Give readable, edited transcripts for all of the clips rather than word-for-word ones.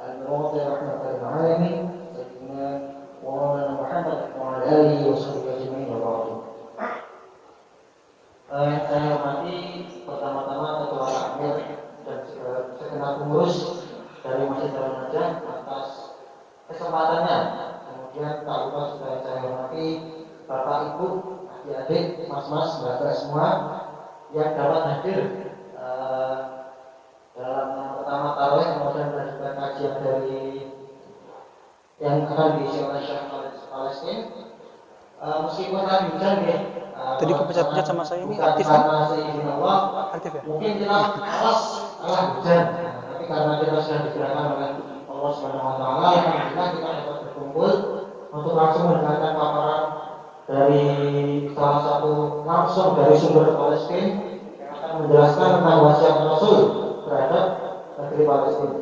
المواضع رحمة العالمين سيدنا ومولانا محمد وعلى آله وصحبه أجمعين وبعد. Yang saya hormati pertama-tama Ketua Amir dan segenap pengurus dari Masjid Darul Najah atas kesempatannya. Kemudian tak lupa juga saya hormati Bapak Ibu, adik-adik, mas-mas, mbak-mbak semua yang dapat hadir dalam pertama tarawih, kemudian juga kajian dari yang akan diisi oleh Syekh Palestin. Meskipun tadi hujan ya. Tadi kepencet-pencet sama saya ini aktif kan? Aktif ya? Mungkin kita alas hujan, tapi karena kita sudah digerakkan oleh Allah Subhanahu Wa Taala, alhamdulillah kita dapat berkumpul untuk langsung mendengarkan paparan dari salah satu langsung dari sumber Palestina yang akan menjelaskan tentang wasiat Rasul terhadap negeri Palestina.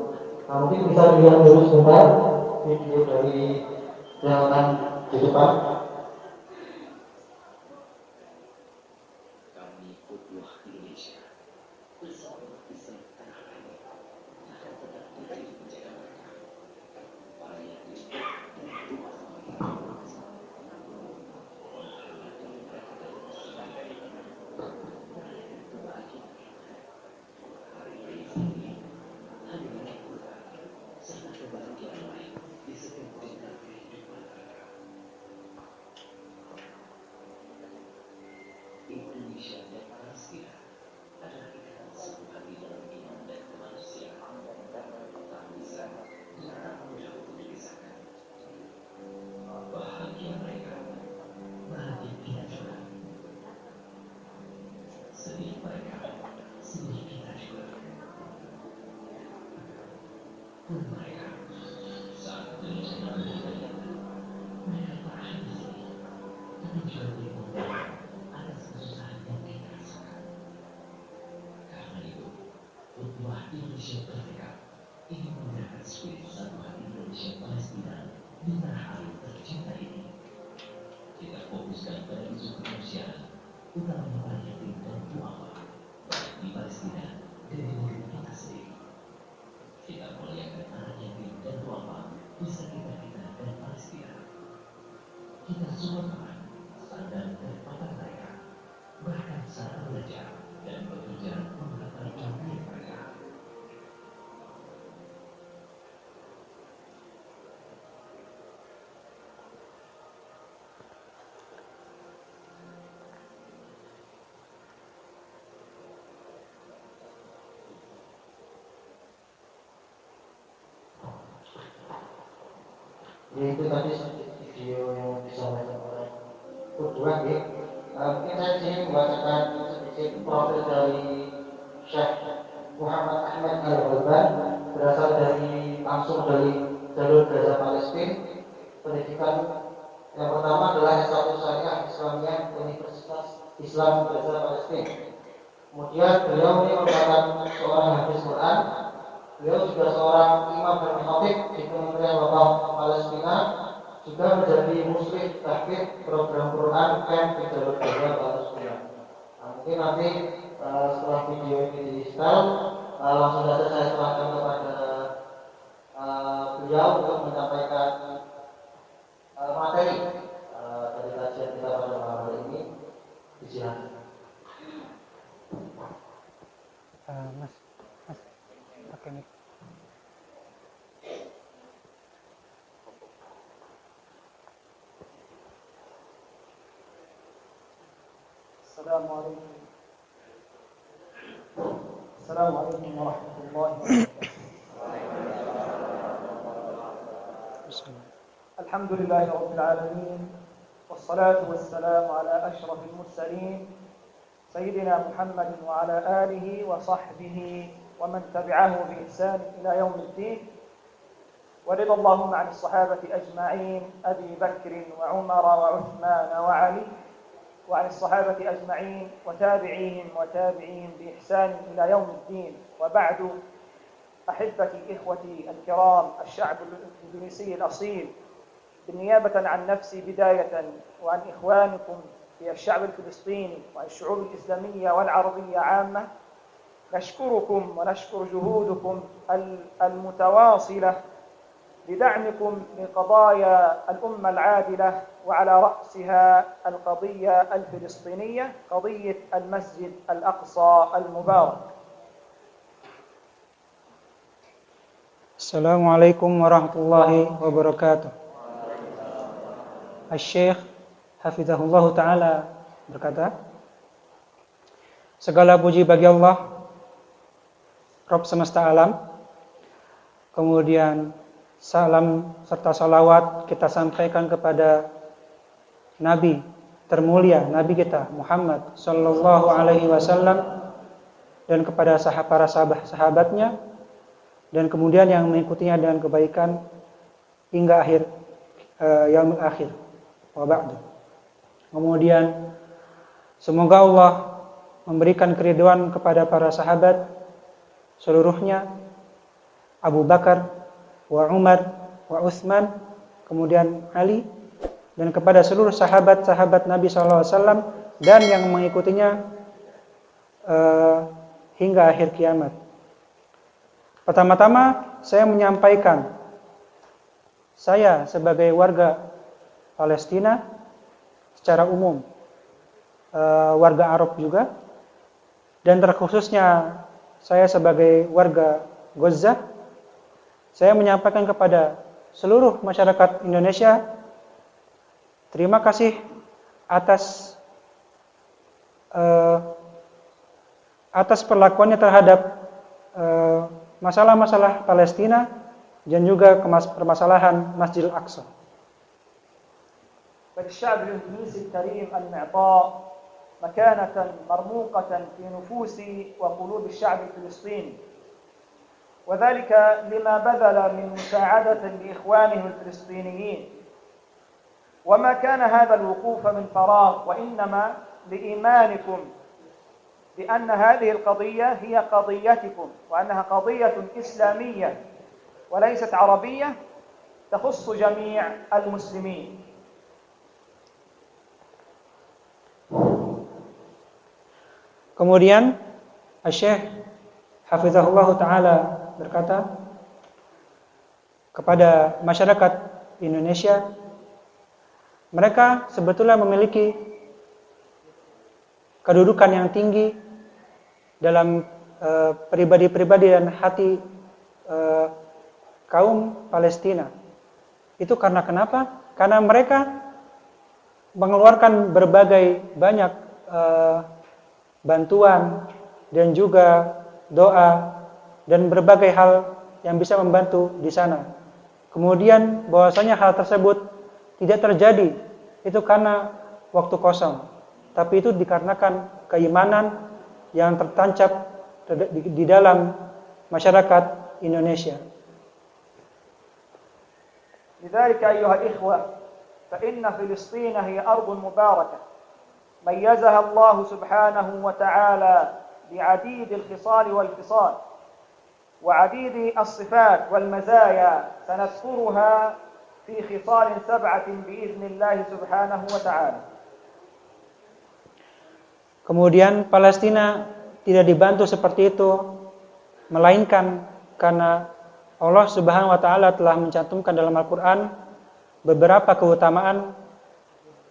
Nah, mungkin bisa dilihat dulu sebentar video dari jawatan di depan. Indonesia merdeka ingin menggerakkan spirit persatuan Indonesia Palestina di tanah air tercinta ini. Kita fokuskan pada isu kemanusiaan, utamanya para yatim dan duafa, baik di Palestina dan di negeri kita sendiri. Kita muliakan anak yatim dan duafa di sekitar kita dan Palestina. Kita semua teman, sandang dan papan mereka, bahkan saat belajar dan bekerja mengharapkan dunia mereka. Itu tadi video yang disampaikan oleh Kedua ya. Mungkin saya ingin membacakan sedikit profil dari Syekh Muhammad Ahmad Al-Ghalban, berasal dari langsung dari jalur Gaza Palestina. Pendidikan yang pertama adalah S1 Syariah Islamiyah Universitas Islam Gaza Palestina. Kemudian beliau ini merupakan seorang hafiz Quran. Beliau juga seorang imam dan khatib di Kementerian Wakaf Palestina, juga menjadi muslim tahqiq program Quran camp di jalur Gaza Palestina. Nah, mungkin nanti setelah video ini di-install, langsung saja saya serahkan kepada beliau untuk menyampaikan materi dari kajian kita pada malam hari ini. Disilakan. Mas, pakai mic. Assalamualaikum warahmatullahi wabarakatuh. Alhamdulillahi rabbil alamin, wassalatu wassalamu ala ashrafil mursalin, sayyidina Muhammadin wa ala alihi wa sahbihi wa man tabi'ahu bi ihsan ila yaumiddin. ورضى اللهم عن الصحابة أجمعين أبي بكر وعمر وعثمان وعلي وعن الصحابة أجمعين وتابعيهم بإحسان إلى يوم الدين. وبعد، أحبتي إخوتي الكرام، الشعب الإندونيسي الأصيل، بالنيابة عن نفسي بداية وعن إخوانكم في الشعب الفلسطيني وعن الشعوب الإسلامية والعربية عامة، نشكركم ونشكر جهودكم المتواصلة بدعمكم لقضايا الأمة العادلة وعلى رأسها القضية الفلسطينية قضية المسجد الأقصى المبارك. Assalamualaikum warahmatullahi wabarakatuh. Asy-Syaikh Hafizahullah Ta'ala berkata, segala puji bagi Allah, Rabb semesta alam. Kemudian salam serta salawat kita sampaikan kepada Nabi termulia, Nabi kita Muhammad sallallahu alaihi wasallam, dan kepada para sahabatnya, dan kemudian yang mengikutinya dengan kebaikan hingga akhir yaumul akhir. Wa ba'du. Kemudian semoga Allah memberikan keridhaan kepada para sahabat seluruhnya, Abu Bakar, wa Umar, wa Utsman, kemudian Ali, dan kepada seluruh sahabat-sahabat Nabi SAW dan yang mengikutinya hingga akhir kiamat. Pertama-tama saya menyampaikan, saya sebagai warga Palestina secara umum, warga Arab juga, dan terkhususnya saya sebagai warga Gaza, saya menyampaikan kepada seluruh masyarakat Indonesia, terima kasih atas perlakuannya terhadap masalah-masalah Palestina dan juga permasalahan Masjidil Aqsa. فالشعب الإنجليزي الكريم المعطاء مكانة مرموقة في نفوس وقلوب الشعب الفلسطيني، وذلك لما بذل من مساعدة لإخوانه الفلسطينيين، وما كان هذا الوقوف من فراغ، وإنما لإيمانكم بأن هذه القضية هي قضيتكم، وأنها قضية إسلامية وليست عربية تخص جميع المسلمين. Kemudian Asy-Syaikh Hafizahullah Ta'ala berkata kepada masyarakat Indonesia, mereka sebetulnya memiliki kedudukan yang tinggi dalam pribadi-pribadi dan hati kaum Palestina. Itu karena kenapa? Karena mereka mengeluarkan berbagai banyak bantuan dan juga doa dan berbagai hal yang bisa membantu di sana. Kemudian bahwasanya hal tersebut tidak terjadi itu karena waktu kosong, tapi itu dikarenakan keimanan yang tertancap di dalam masyarakat Indonesia. لذلك أيها الإخوة فإن فلسطين هي أرض مباركة ميزها الله سبحانه وتعالى بعديد الخصال والفصال وعديد الصفات والمزايا سنذكرها في خصال 7 بإذن الله سبحانه وتعالى. Kemudian Palestina tidak dibantu seperti itu, melainkan karena Allah Subhanahu wa Ta'ala telah mencantumkan dalam Al-Quran beberapa keutamaan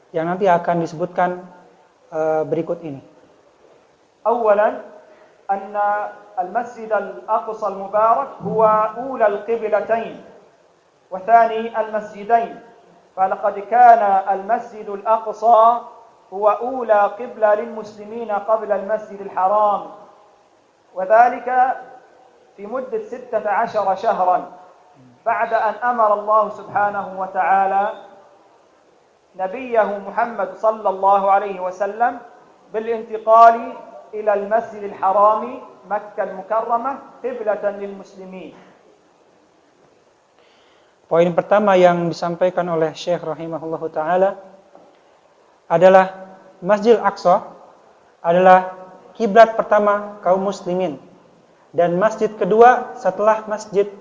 yang nanti akan disebutkan berikut ini. أولا أن المسجد الأقصى المبارك هو أولى القبلتين وثاني المسجدين، فلقد كان المسجد الأقصى هو أولى قبلة للمسلمين قبل المسجد الحرام، وذلك في مدة 16 شهرا بعد أن أمر الله سبحانه وتعالى نبيه محمد صلى الله عليه وسلم بالانتقال إلى المسجد الحرام مكة المكرمة قبلة للمسلمين. Poin pertama yang disampaikan oleh Syekh rahimahullahu taala adalah Masjidil Aqsa adalah kiblat pertama kaum muslimin dan masjid kedua setelah Masjid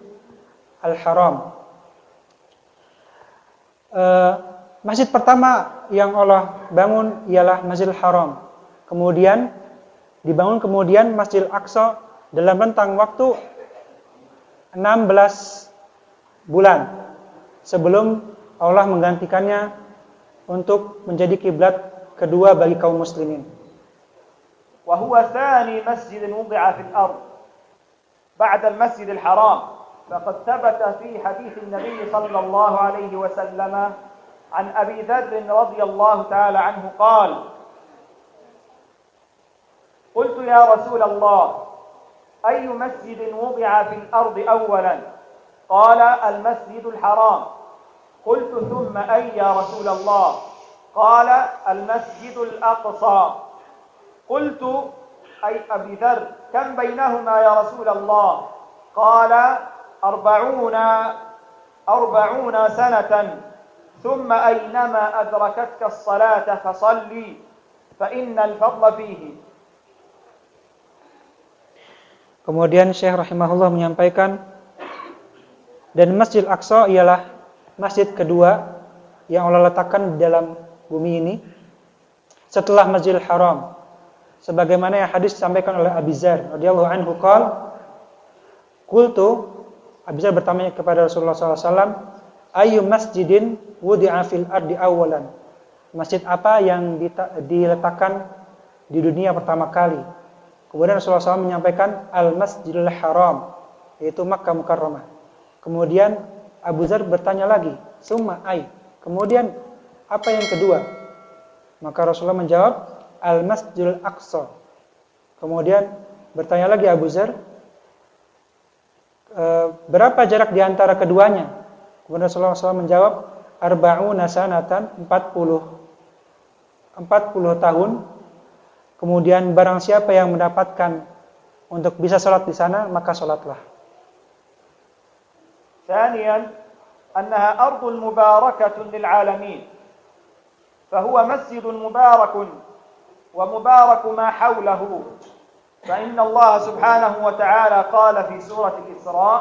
Al-Haram. Masjid pertama yang Allah bangun ialah Masjidil Haram. Kemudian dibangun Masjidil Aqsa dalam rentang waktu 16 bulan. sebelum Allah menggantikannya untuk menjadi kiblat kedua bagi kaum muslimin. وهو ثاني مسجد وضع في الأرض بعد المسجد الحرام فقد ثبت في حديث النبي صلى الله عليه وسلم عن أبي ذر رضي الله تعالى عنه قال قلت يا رسول الله أي مسجد وضع في الأرض أولا قال المسجد الحرام قلت ثم أي يا رسول الله قال المسجد الأقصى قلت أي أبي ذر كم بينهما يا رسول الله قال 40 سنة ثم أينما أدركتك الصلاة فصلي فإن الفضل فيه. Kemudian Syekh rahimahullah menyampaikan, dan Masjid Aqsa ialah masjid kedua yang Allah letakkan di dalam bumi ini setelah Masjidil Haram. Sebagaimana yang hadis disampaikan oleh Abi Dzar radhiyallahu anhu qala qultu, Abi Dzar bertanya kepada Rasulullah SAW, ayu masjidin wudi'a fil ardi awalan, masjid apa yang diletakkan di dunia pertama kali? Kemudian Rasulullah SAW menyampaikan Al-Masjidil Haram, yaitu Makkah Mukarramah. Kemudian Abu Dzar bertanya lagi, summa ay, kemudian apa yang kedua? Maka Rasulullah menjawab Al-Masjidil Aqsa. Kemudian bertanya lagi Abu Dzar, berapa jarak di antara keduanya? Kemudian Rasulullah SAW menjawab 40 sanatan, 40 tahun. Kemudian barang siapa yang mendapatkan untuk bisa sholat di sana, maka sholatlah. ثانيا أنها أرض مباركة للعالمين فهو مسجد مبارك ومبارك ما حوله فإن الله سبحانه وتعالى قال في سورة الإسراء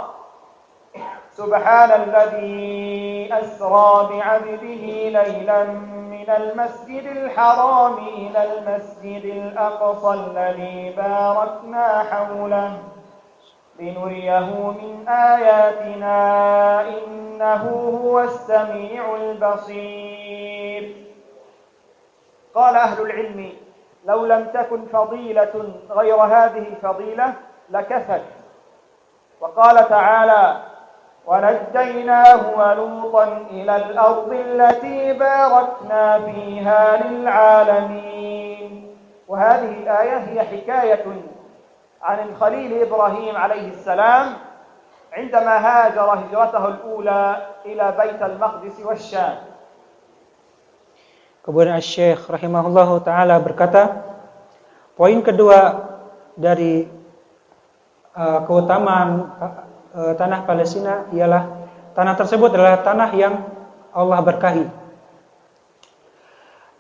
سبحان الذي أسرى بعبده ليلا من المسجد الحرام إلى المسجد الأقصى الذي باركنا حوله لنريه من آياتنا إنه هو السميع البصير. قال أهل العلم لو لم تكن فضيلة غير هذه الفضيلة لكفت. وقال تعالى ونجيناه ولوطا إلى الأرض التي باركنا فيها للعالمين. وهذه الآية هي حكاية عن الخليل إبراهيم عليه السلام عندما هاجر هجرته الأولى إلى بيت المقدس والشام. Kemudian Syekh rahimahullahu ta'ala berkata, poin kedua dari keutamaan tanah Palestina ialah tanah tersebut adalah tanah yang Allah berkahi.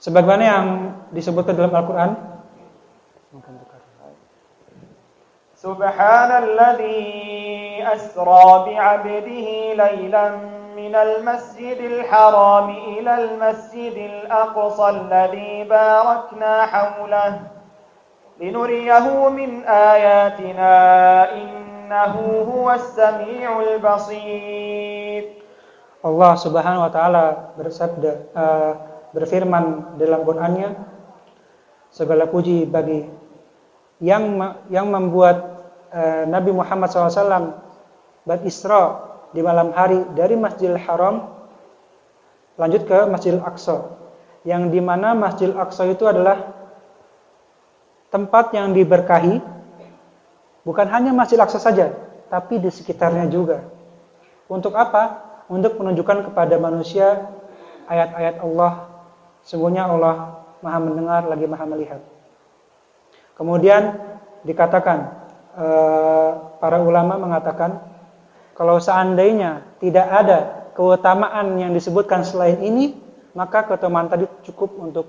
Sebagaimana yang disebutkan dalam Al-Quran, Subhanalladzi asra bi'abdihi laylan minal masjidil haram ilal masjidil aqsa alladzi barakna hawlahu linuriyahu min ayatina innahu huwas sami'ul basir. Allah Subhanahu wa taala berfirman dalam Qur'annya, segala puji bagi yang membuat Nabi Muhammad SAW berisra di malam hari dari Masjidil Haram lanjut ke Masjidil Aqsa, yang dimana Masjidil Aqsa itu adalah tempat yang diberkahi. Bukan hanya Masjidil Aqsa saja, tapi di sekitarnya juga. Untuk apa? Untuk menunjukkan kepada manusia ayat-ayat Allah. Sungguhnya Allah Maha mendengar lagi Maha melihat. Kemudian dikatakan, para ulama mengatakan, kalau seandainya tidak ada keutamaan yang disebutkan selain ini, maka keutamaan tadi cukup untuk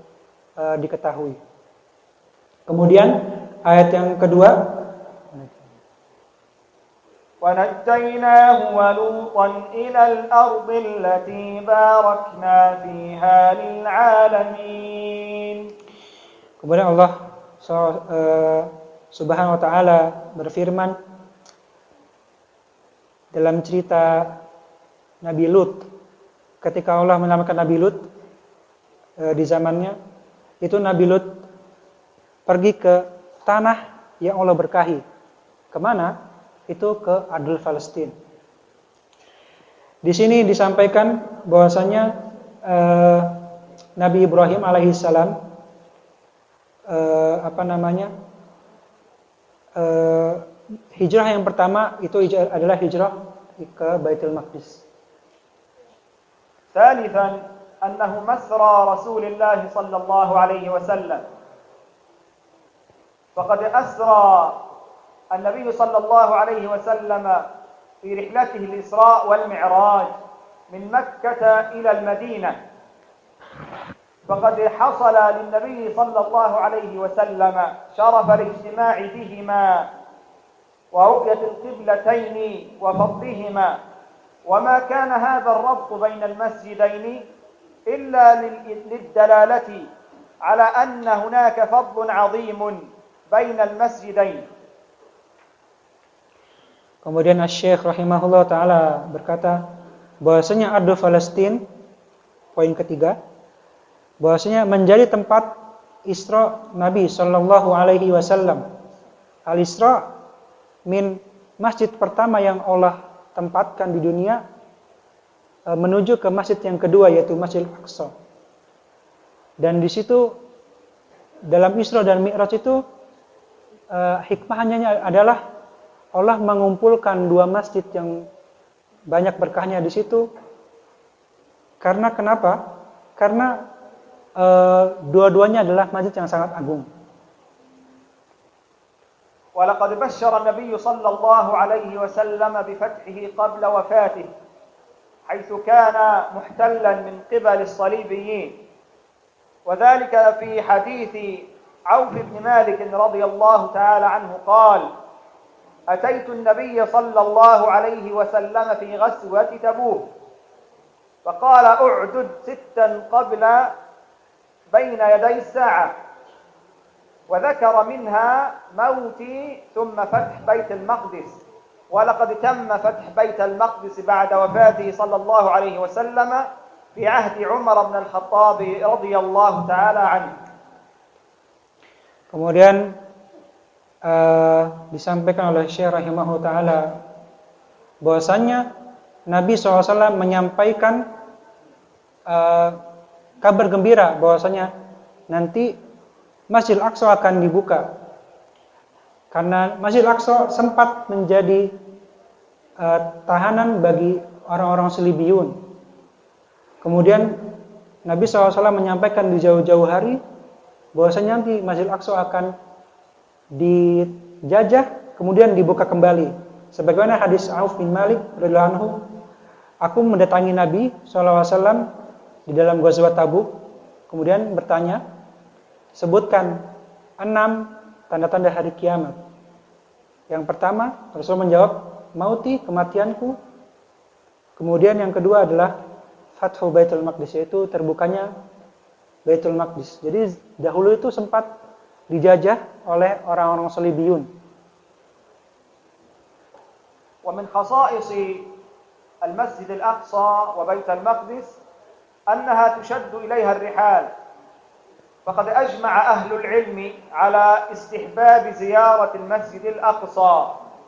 diketahui. Kemudian ayat yang kedua, وَنَجَّيْنَاهُ وَلُوطًا إِلَى الْأَرْضِ الَّتِي بَارَكْنَا فِيهَا لِلْعَالَمِينَ. Kemudian Allah Subhanahu wa ta'ala berfirman dalam cerita Nabi Lut ketika Allah menyelamatkan Nabi Lut di zamannya, itu Nabi Lut pergi ke tanah yang Allah berkahi. Kemana? Itu ke Ardul Palestina. Di sini disampaikan bahwasanya Nabi Ibrahim alaihissalam hijrah yang pertama itu adalah hijrah ke Baitul Maqdis. ثالثا أنه مسرى رسول الله صلى الله عليه وسلم، فقد أسرى النبي صلى الله عليه وسلم في رحلته الإسراء والمعراج من مكة إلى المدينة، فقد حصل للنبي صلى الله عليه وسلم شرف الاجتماع بهما ورؤية القبلتين وفضلهما، وما كان هذا الربط بين المسجدين إلا للدلالة على أن هناك فضل عظيم بين المسجدين. Kemudian Asy-Syaikh rahimahullah taala berkata bahwasanya Ardul Palestina, poin ketiga, bahwasanya menjadi tempat Isra Nabi sallallahu alaihi wasallam. Al-Isra min masjid pertama yang Allah tempatkan di dunia menuju ke masjid yang kedua, yaitu Masjid Al-Aqsa. Dan di situ dalam Isra dan Mi'raj itu hikmahnya adalah Allah mengumpulkan dua masjid yang banyak berkahnya di situ. Karena kenapa? Karena dua-duanya adalah masjid yang sangat agung. ولقد بشر النبي صلى الله عليه وسلم بفتحه قبل وفاته، حيث كان محتلا من قبل الصليبيين، وذلك في حديث عوف بن مالك رضي الله تعالى عنه قال: أتيت النبي صلى الله عليه وسلم في غزوة تبوك فقال: أعدد 6 قبل بين يدي الساعة، وذكر منها موتي ثم فتح بيت المقدس، ولقد تم فتح بيت المقدس بعد وفاته صلى الله عليه وسلم في عهد عمر بن الخطاب رضي الله تعالى عنه. Kemudian disampaikan oleh Syekh rahimahullah taala bahwasanya Nabi SAW menyampaikan kabar gembira bahwasanya nanti Masjid Al-Aqsa akan dibuka. Karena Masjid Al-Aqsa sempat menjadi tahanan bagi orang-orang Salibiyun. Kemudian Nabi SAW menyampaikan di jauh-jauh hari bahwasanya nanti Masjid Al-Aqsa akan dijajah kemudian dibuka kembali. Sebagaimana hadis Auf bin Malik radhiyallahu anhu, aku mendatangi Nabi SAW di dalam Ghazwat Tabuk, kemudian bertanya, sebutkan 6 tanda-tanda hari kiamat. Yang pertama, Rasul menjawab, mauti, kematianku. Kemudian yang kedua adalah Fathu Baitul Maqdis, yaitu terbukanya Baitul Maqdis. Jadi dahulu itu sempat dijajah oleh orang-orang Salibiyun. ومن خصائص المسجد الأقصى وبيت المقدس أنها تشد إليها الرحال، فقد أجمع أهل العلم على استحباب زيارة المسجد الأقصى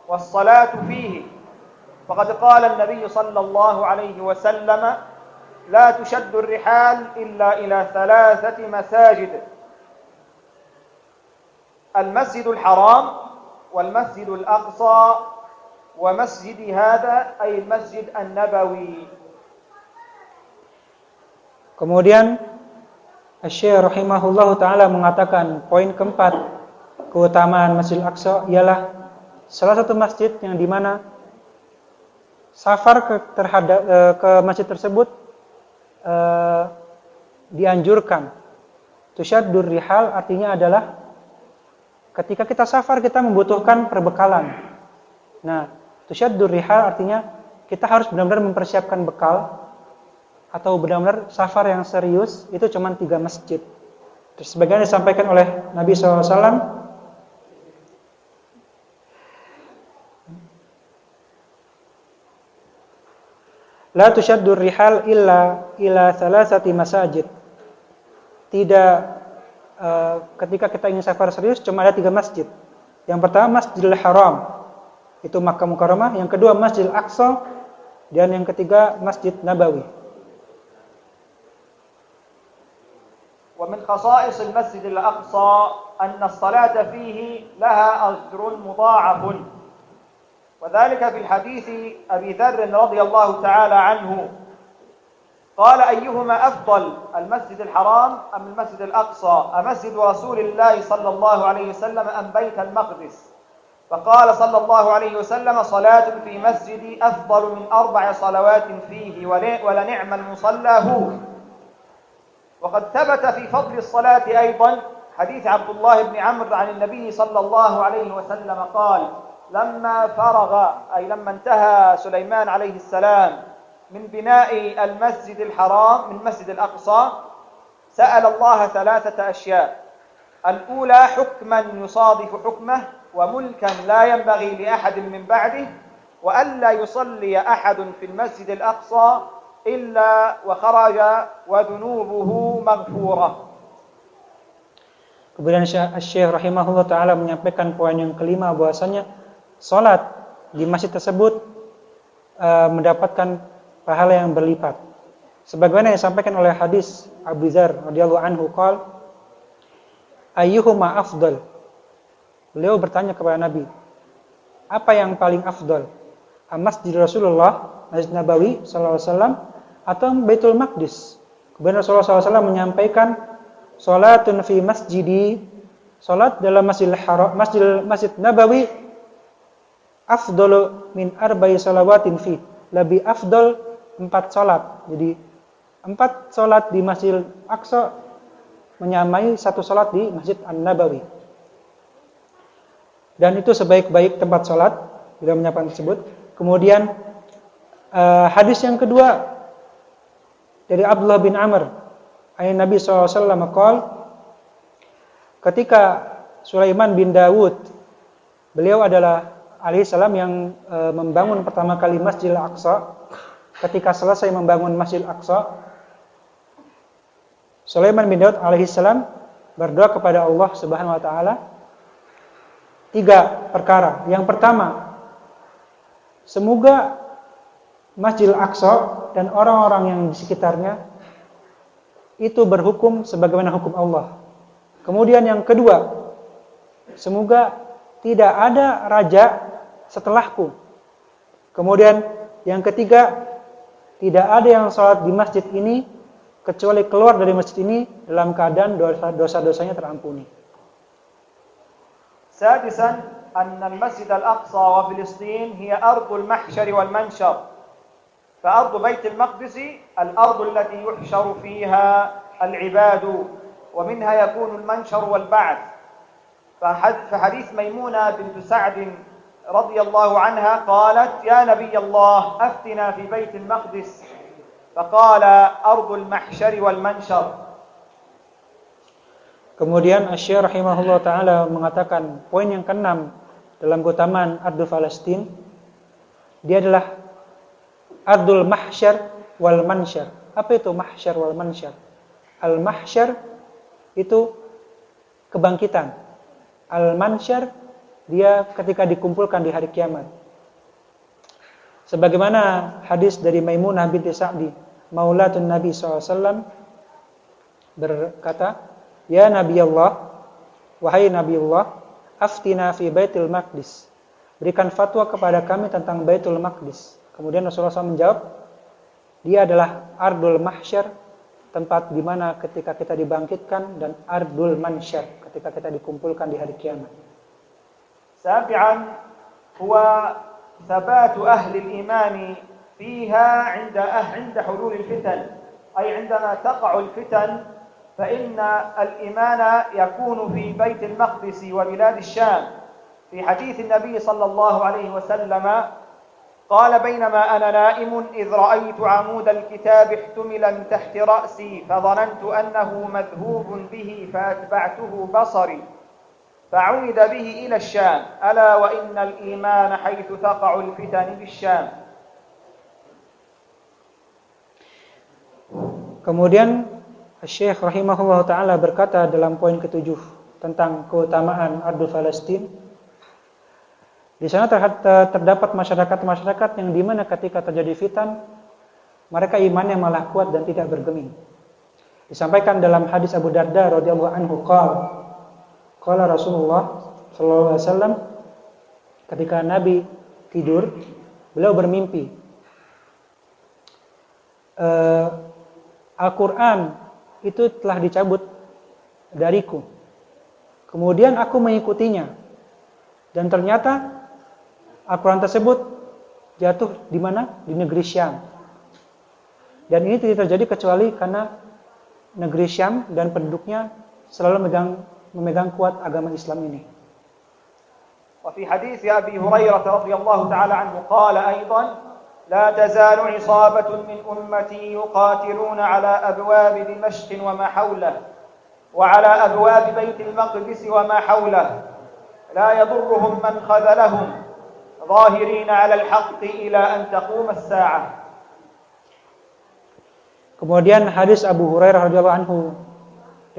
والصلاة فيه، فقد قال النبي صلى الله عليه وسلم: لا تشد الرحال إلا إلى 3 مساجد: المسجد الحرام والمسجد الأقصى ومسجد هذا أي المسجد النبوي. Kemudian Asy-Syaikh rahimahullahu taala mengatakan poin keempat keutamaan Masjid Al-Aqsa ialah salah satu masjid yang dimana safar ke masjid tersebut dianjurkan. Tusyaddur rihal artinya adalah ketika kita safar kita membutuhkan perbekalan. Nah, tusyaddur rihal artinya kita harus benar-benar mempersiapkan bekal atau benar-benar safar yang serius, itu cuma 3 masjid. Terus sebagaimana disampaikan oleh Nabi SAW, La tushaddur rihal illa ila thalathati masajid. Tidak ketika kita ingin safar serius cuma ada 3 masjid. Yang pertama Masjidil Haram, itu Makkah Mukarramah, yang kedua Masjidil Aqsa, dan yang ketiga Masjid Nabawi. ومن خصائص المسجد الأقصى أن الصلاة فيه لها أجر مضاعف، وذلك في الحديث أبي ذر رضي الله تعالى عنه قال أيهما أفضل المسجد الحرام أم المسجد الأقصى أمسجد رسول الله صلى الله عليه وسلم أم بيت المقدس؟ فقال صلى الله عليه وسلم صلاة في مسجدي أفضل من 4 صلوات فيه ولنعم المصلى هو. وقد ثبت في فضل الصلاة أيضا حديث عبد الله بن عمرو عن النبي صلى الله عليه وسلم قال لما فرغ أي لما انتهى سليمان عليه السلام من بناء المسجد الحرام من مسجد الأقصى سأل الله 3 أشياء: الأولى حكما يصادف حكمه وملكا لا ينبغي لأحد من بعده وألا يصلي أحد في المسجد الأقصى إلا وخرج وذنوبه مغفورة. Kemudian Syekh rahimahullah taala menyampaikan poin yang kelima, bahwasanya salat di masjid tersebut mendapatkan pahala yang berlipat. Sebagaimana yang disampaikan oleh hadis Abu Dzar radhiyallahu anhu qol ayyuhuma afdal. Beliau bertanya kepada Nabi, apa yang paling afdal? Masjid Rasulullah, Masjid Nabawi sallallahu alaihi wasallam, atau Baitul Maqdis? Kemudian Rasulullah sallallahu alaihi wasallam menyampaikan, salatun fi masjidi, salat dalam Masjidil Haram, Masjid Nabawi, afdalu min 4 salawatin fi, lebih afdal 4 salat. Jadi 4 salat di Masjidil Aqsa menyamai 1 salat di Masjid An-Nabawi. Dan itu sebaik-baik tempat salat, bila menyampaikan tersebut. Kemudian hadis yang kedua dari Abdullah bin Amr, ayat Nabi SAW qol, ketika Sulaiman bin Dawud, beliau adalah alaihissalam yang membangun pertama kali Masjidil Aqsa. Ketika selesai membangun Masjidil Aqsa, Sulaiman bin Dawud alaihissalam berdoa kepada Allah Subhanahu wa taala 3 perkara. Yang pertama, semoga Masjidil Aqsa dan orang-orang yang di sekitarnya itu berhukum sebagaimana hukum Allah. Kemudian yang kedua, semoga tidak ada raja setelahku. Kemudian yang ketiga, tidak ada yang sholat di masjid ini kecuali keluar dari masjid ini dalam keadaan dosa-dosanya terampuni. سادسا أن المسجد الأقصى وفلسطين هي أرض المحشر والمنشر، فأرض بيت المقدس الأرض التي يحشر فيها العباد ومنها يكون المنشر والبعث. فحديث ميمونة بنت سعد رضي الله عنها قالت يا نبي الله أفتنا في بيت المقدس، فقال أرض المحشر والمنشر. Kemudian Asy-Syaikh rahimahullah taala mengatakan poin yang keenam dalam keutamaan Ardul Palestin, dia adalah Ardul Mahsyar wal Mansyar. Apa itu Mahsyar wal Mansyar? Al-Mahsyar itu kebangkitan. Al-Mansyar dia ketika dikumpulkan di hari kiamat. Sebagaimana hadis dari Maimunah binti Sa'di, maulatun Nabi SAW berkata, ya Nabi Allah, wahai Nabi Allah, aftina fi Baitul Maqdis, berikan fatwa kepada kami tentang Baitul Maqdis. Kemudian Rasulullah SAW menjawab, dia adalah Ardul Mahsyar, tempat di mana ketika kita dibangkitkan, dan Ardul Mansyar, ketika kita dikumpulkan di hari kiamat. Sabi'an huwa thabatu ahli al-iman fiha 'inda hulul al-fitan, ay 'indama taqa'u al-fitan فإن الإيمان يكون في بيت المقدس وبلاد الشام. في حديث النبي صلى الله عليه وسلم قال بينما أنا نائم إذ رأيت عمود الكتاب احتمل من تحت رأسي فظننت أنه مذهوب به فأتبعته بصري فعود به إلى الشام ألا وإن الإيمان حيث تقع الفتن بالشام. Kemudian Syekh rahimahullah ta'ala berkata dalam poin ke-7 tentang keutamaan ardul Palestin. Di sana terdapat masyarakat-masyarakat yang dimana ketika terjadi fitan, mereka imannya malah kuat dan tidak bergeming. Disampaikan dalam hadis Abu Darda radhiyallahu anhu qala Rasulullah sallallahu alaihi wasallam, ketika Nabi tidur, beliau bermimpi Al-Quran itu telah dicabut dariku. Kemudian aku mengikutinya. Dan ternyata Al-Quran tersebut jatuh di mana? Di negeri Syam. Dan ini tidak terjadi kecuali karena negeri Syam dan penduduknya selalu memegang kuat agama Islam ini. وفي حديث أبي هريرة رضي الله تعالى عنه قال أيضا: لا تزال عصابة من أمتي يقاتلون على أبواب دمشق وما حوله وعلى أبواب بيت المقدس وما حوله لا يضرهم من خذلهم ظاهرين على الحق إلى أن تقوم الساعة. Kemudian hadis Abu Hurairah radhiyallahu anhu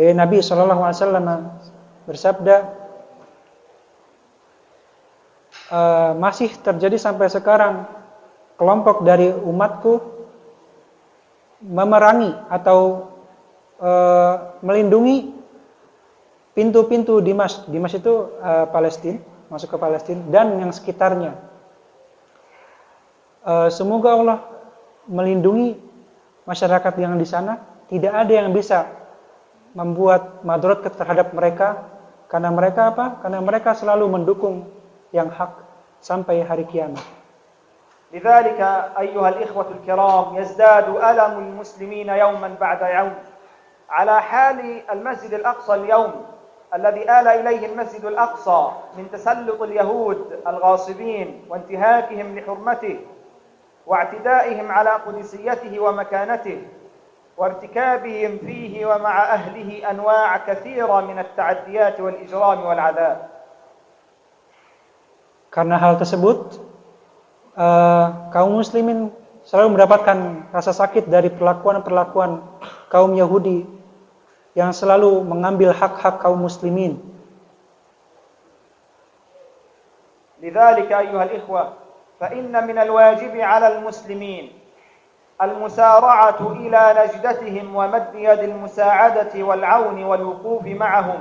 dari Nabi sallallahu alaihi wasallam bersabda, masih terjadi sampai sekarang kelompok dari umatku memerangi atau melindungi pintu-pintu Dimash. Dimash itu Palestina, masuk ke Palestina dan yang sekitarnya. Semoga Allah melindungi masyarakat yang di sana. Tidak ada yang bisa membuat madharat terhadap mereka, karena mereka apa? Karena mereka selalu mendukung yang hak sampai hari kiamat. لذلك أيها الإخوة الكرام يزداد ألم المسلمين يوما بعد يوم على حال المسجد الأقصى اليوم الذي آل إليه المسجد الأقصى من تسلط اليهود الغاصبين وانتهاكهم لحرمته واعتدائهم على قدسيته ومكانته وارتكابهم فيه ومع أهله أنواع كثيرة من التعديات والإجرام والعذاب. Karena hal tersebut, kaum muslimin selalu mendapatkan rasa sakit dari perlakuan-perlakuan kaum Yahudi yang selalu mengambil hak-hak kaum muslimin. لذلك أيها الإخوة فإن من الواجب على المسلمين المسارعة إلى نجدتهم ومد يد المساعدة والعون والوقوف معهم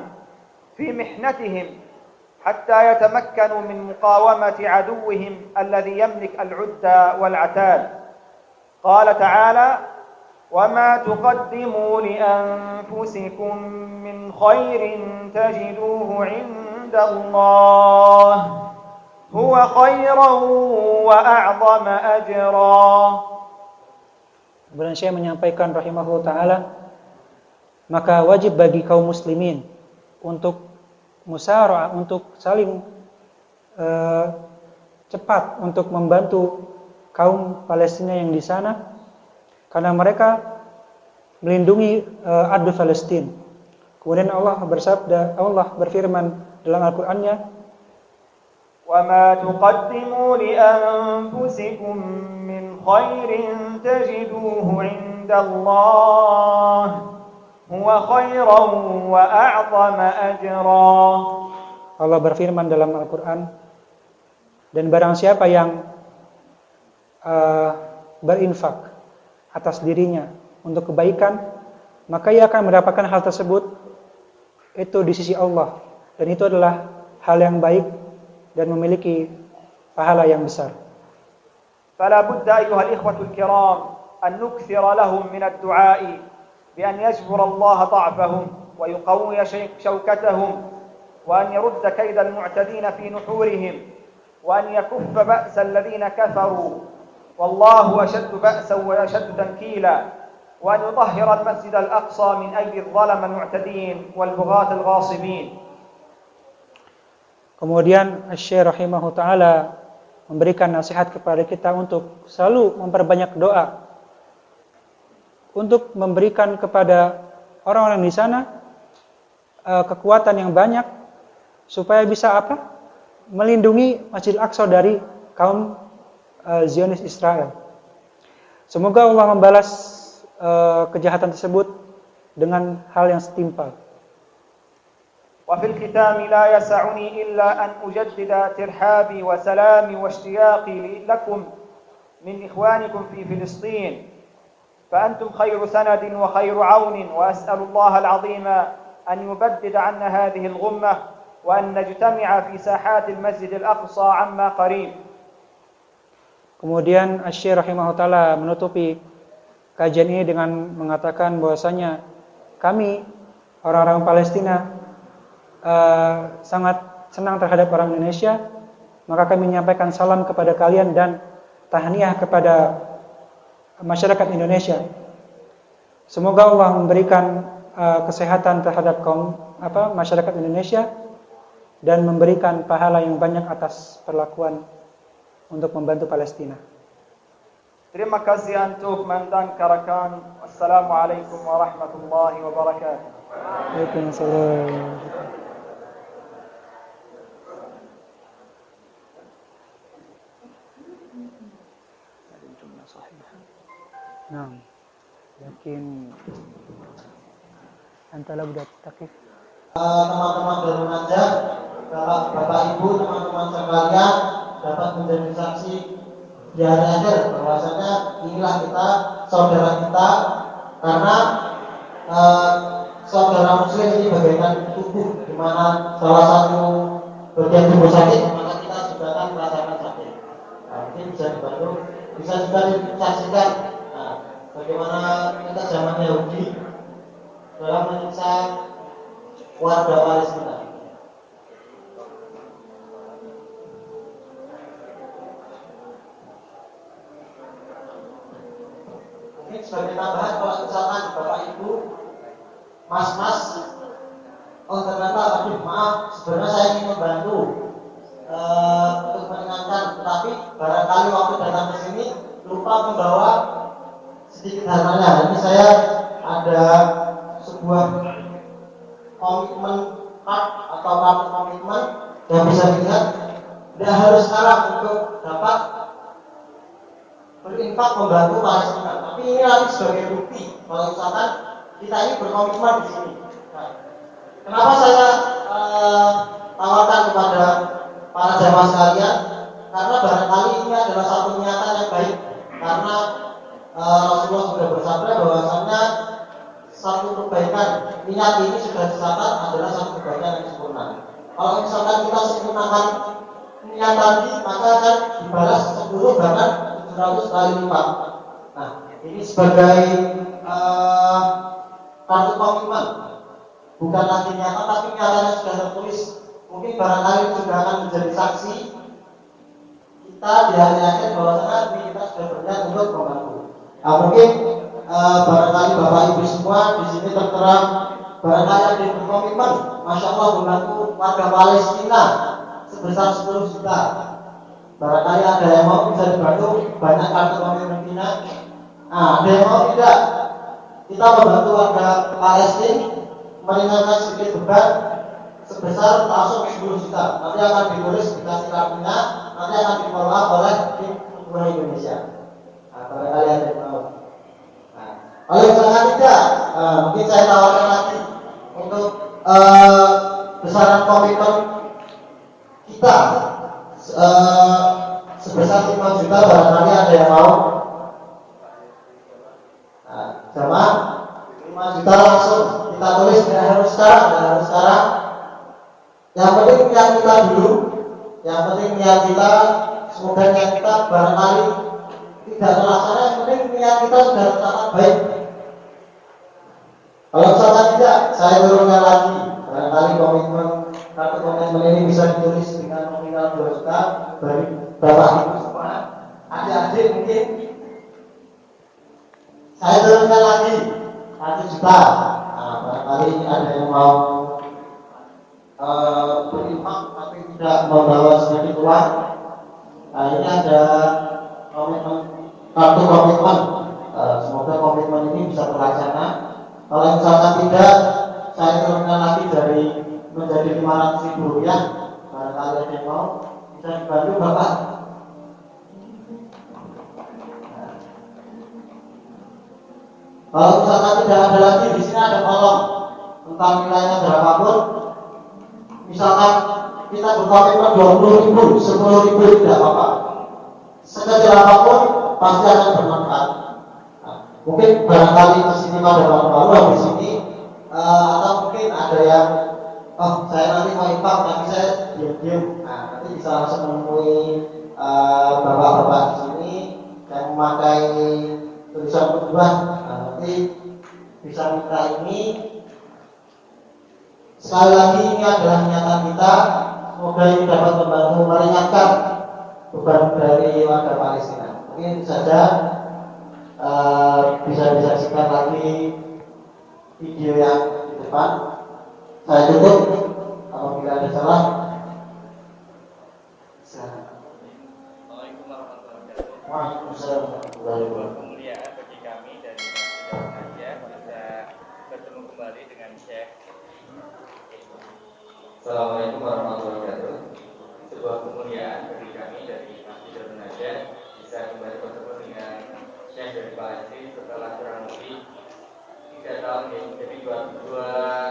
في محنتهم حتى يتمكنوا من مقاومة عدوهم الذي يملك العدة والعتاد. قال تعالى: وما تقدموا لأنفسكم من خير تجدوه عند الله هو خيرا وأعظم أجرا. Kemudian saya menyampaikan rahimahullah ta'ala, maka wajib bagi kaum muslimin untuk musara'ah, untuk saling cepat untuk membantu kaum Palestina yang di sana, karena mereka melindungi ardul Palestin. Kemudian Allah berfirman dalam Al-Qur'annya, وَمَا تُقَدِّمُوا لِأَنفُسِكُم مِّنْ خَيْرٍ تَجِدُوهُ عِندَ اللَّهِ هُوَ خَيْرًا وَأَعْظَمَ أَجْرًا. Allah berfirman dalam Al-Qur'an, dan barang siapa yang berinfak atas dirinya untuk kebaikan, maka ia akan mendapatkan hal tersebut itu di sisi Allah, dan itu adalah hal yang baik dan memiliki pahala yang besar. فلا بد أيها الإخوة الكرام أن نكثر لهم من الدعاء بأن يجبر الله ضعفهم ويقوي شوكتهم وأن يرد كيد المعتدين في نحورهم وأن يكف بأس الذين كفروا والله أشد بأسا وأشد تنكيلا وأن يطهر المسجد الأقصى من أيدي الظلم المعتدين والبغاة الغاصبين. Kemudian Syekh rahimahullah ta'ala memberikan nasihat kepada kita untuk selalu memperbanyak doa, untuk memberikan kepada orang-orang di sana kekuatan yang banyak supaya bisa melindungi Masjidil Aqsa dari kaum Zionis Israel. Semoga Allah membalas kejahatan tersebut dengan hal yang setimpal. وفي الختام لا يسعني إلا أن أجدد ترحابي وسلامي واشتياقي لكم من إخوانكم في فلسطين، فأنتم خير سند وخير عون، وأسأل الله العظيم أن يبدد عنا هذه الغمة وأن نجتمع في ساحات المسجد الأقصى عما قريب. Kemudian Asy-Syaikh rahimahullah taala menutupi kajian ini dengan mengatakan bahwasanya kami orang-orang Palestina sangat senang terhadap orang Indonesia, maka kami menyampaikan salam kepada kalian dan tahniah kepada masyarakat Indonesia. Semoga Allah memberikan kesehatan terhadap masyarakat Indonesia dan memberikan pahala yang banyak atas perlakuan untuk membantu Palestina. Terima kasih antum mantan Karakan. Wassalamualaikum warahmatullahi wabarakatuh. Waalaikumsalam. Nah, yakin antara budak takif. Teman-teman dari Najah, Bapak Ibu, teman-teman sekalian dapat menjadi saksi di hari akhir bahwasanya inilah kita, saudara kita, karena saudara Muslim ini bagaikan tubuh, di mana salah satu bagian tubuh sakit, maka kita juga akan merasakan sakit. Nah, mungkin bisa dibantu, bisa juga disaksikan. Bagaimana kita zaman Yahudi dalam menyiksa warga Palestina. Mungkin sebagai tambahan, kalau misalkan Bapak Ibu, Mas-mas, oh ternyata, aduh maaf, sebenarnya saya ingin membantu untuk meringankan, tetapi barangkali waktu datang ke sini lupa membawa sedikit hartanya. Ini saya ada sebuah komitmen card atau kartu komitmen yang bisa dilihat. Tidak harus sekarang untuk dapat berinfak membantu Palestina, tapi ini nanti sebagai bukti kalau misalkan kita ini berkomitmen di sini. Nah, kenapa saya tawarkan kepada para jamaah sekalian? Karena barangkali ini adalah satu niatan yang baik, karena Rasulullah sudah bersabda bahwasanya satu kebaikan niat ini sudah dicatat adalah satu kebaikan yang sempurna. Kalau misalkan kita sempurnakan niat tadi, maka akan dibalas 10 bahkan 700 kali lipat. Nah, ini sebagai kartu komitmen, bukan lagi nyata tapi nyatanya sudah tertulis. Mungkin barangkali sudah akan menjadi saksi kita di hari akhir bahwasanya kita sudah berniat untuk membantu. Nah, mungkin barangkali Bapak Ibu semua di sini tertera barangkali ada yang berkomitmen, Masya Allah, membantu warga Palestina sebesar 10 juta. Barangkali ada yang mau bisa dibantu, banyak kartu komitmen kita. Nah, ada yang mau tidak, kita membantu warga Palestina meringankan sedikit beban sebesar langsung 10 juta. Nanti akan ditulis, dikasih kartunya, nanti akan dikelola oleh tim Hubungan Indonesia. Nah, barangkali ada yang mau. Nah, kalau misalkan tidak, mungkin saya tawarkan lagi untuk besaran komitmen kita sebesar 5 juta, barangkali ada yang mau. Nah, jamaah 5 juta langsung kita tulis, tidak harus sekarang. Yang penting niat kita dulu, yang penting niat kita, semoga niat kita barangkali tidak terlaksana, yang penting niat kita sudah tercatat baik. Kalau misalkan tidak, saya turunkan lagi, barangkali kartu komitmen ini bisa ditulis dengan nominal 2 juta dari Bapak Ibu semua, adik-adik mungkin. Saya turunkan lagi 1 juta. Nah, barangkali ada yang mau berinfak tapi tidak membawa sedikit uang. Nah, ini ada kartu komitmen. Semoga komitmen ini bisa terlaksana. Kalau misalkan tidak, saya turunkan lagi dari menjadi 500.000 rupiah. Barangkali ada yang mau bisa dibantu Bapak. Kalau misalkan tidak ada lagi di sini ada kolom tentang nilainya berapapun, misalkan kita berkomitmen 20.000, 10.000 tidak apa-apa. Sekecil apapun pasti akan bermanfaat. Nah, mungkin barangkali di sini pada orang baru di sini, atau mungkin ada yang saya nanti mau infak tapi saya diam-diam. Nah, nanti bisa langsung menemui bapak-bapak di sini yang memakai tulisan petugas. Nah, nanti bisa minta ini. Sekali lagi ini adalah niatan kita. Semoga ini dapat membantu meringankan beban dari warga Palestina. Mungkin saja bisa disaksikan lagi video yang di depan. Saya tutup apabila ada salah. Assalamualaikum warahmatullahi wabarakatuh. Waalaikumsalam warahmatullahi wabarakatuh. Kemuliaan bagi kami dari Masjid Al-Najah bisa bertemu kembali dengan Syekh. Assalamualaikum warahmatullahi wabarakatuh. Sebuah kemuliaan bagi kami dari Masjid Al-Najah bisa kembali bertemu dengan Syekh dari Palestina setelah kurang lebih 3 tahun ya. Jadi dua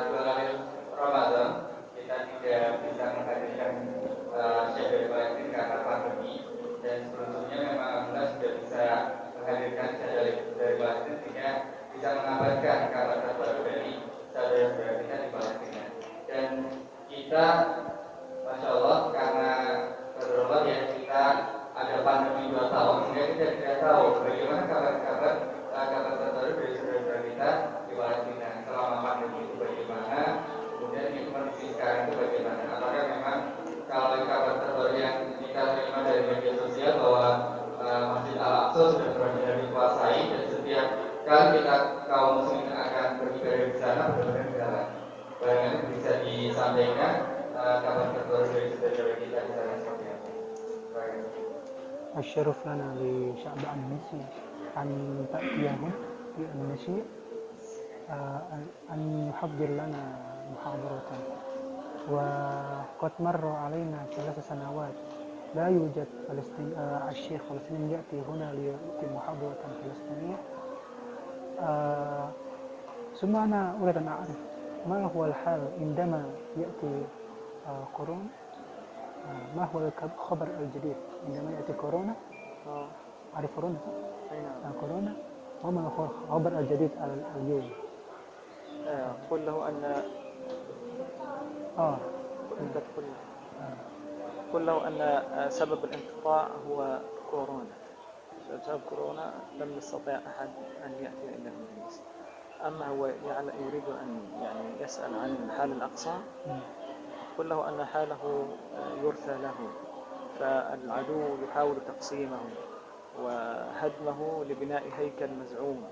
kali Ramadan kita tidak bisa menghadirkan Syekh dari Palestina karena pandemi, dan sebelumnya memang alhamdulillah sudah bisa menghadirkan Syekh dari Palestina sehingga bisa mengabarkan kabar terbaru dari saudara-saudara kita di Palestina. Dan kita Masya Allah karena berdoa ya kita ada pandemi 2 tahun sehingga kita tidak tahu bagaimana kabar terbaru dari saudara-saudara kita di Palestina selama pandemi itu bagaimana, kemudian di kondisi sekarang itu bagaimana. Apakah memang kalau kabar terbaru yang kita terima dari media sosial bahwa Masjid Al-Aqsa sudah benar-benar dikuasai dan setiap kali kita kaum muslimin akan beribadah di sana benar-benar jalan. Barangkali bisa disampaikan kabar terbaru dari saudara kita di sana seperti apa. الشرف لنا لشعب النسي أن تأتيهم في النسي أن يحضر لنا محاضرة. وقد مر علينا 3 سنوات لا يوجد الشيخ فلسطيني يأتي هنا ليأتي محاضرة فلسطينية. ثم أنا أريد أن أعرف ما هو الحال عندما يأتي كورونا. ما هو الخبر الجديد عندما يأتي كورونا؟ عارف كورونا؟ كورونا. وما هو الخبر الجديد اليوم؟ قل له أن أنت قل له أن سبب الانقطاع هو كورونا. بسبب كورونا لم يستطيع أحد أن يأتي إلى المجلس. أما هو يريد أن يسأل عن حال الأقصى، قل له أن حاله يرثى له، فالعدو يحاول تقسيمه وهدمه لبناء هيكل مزعوم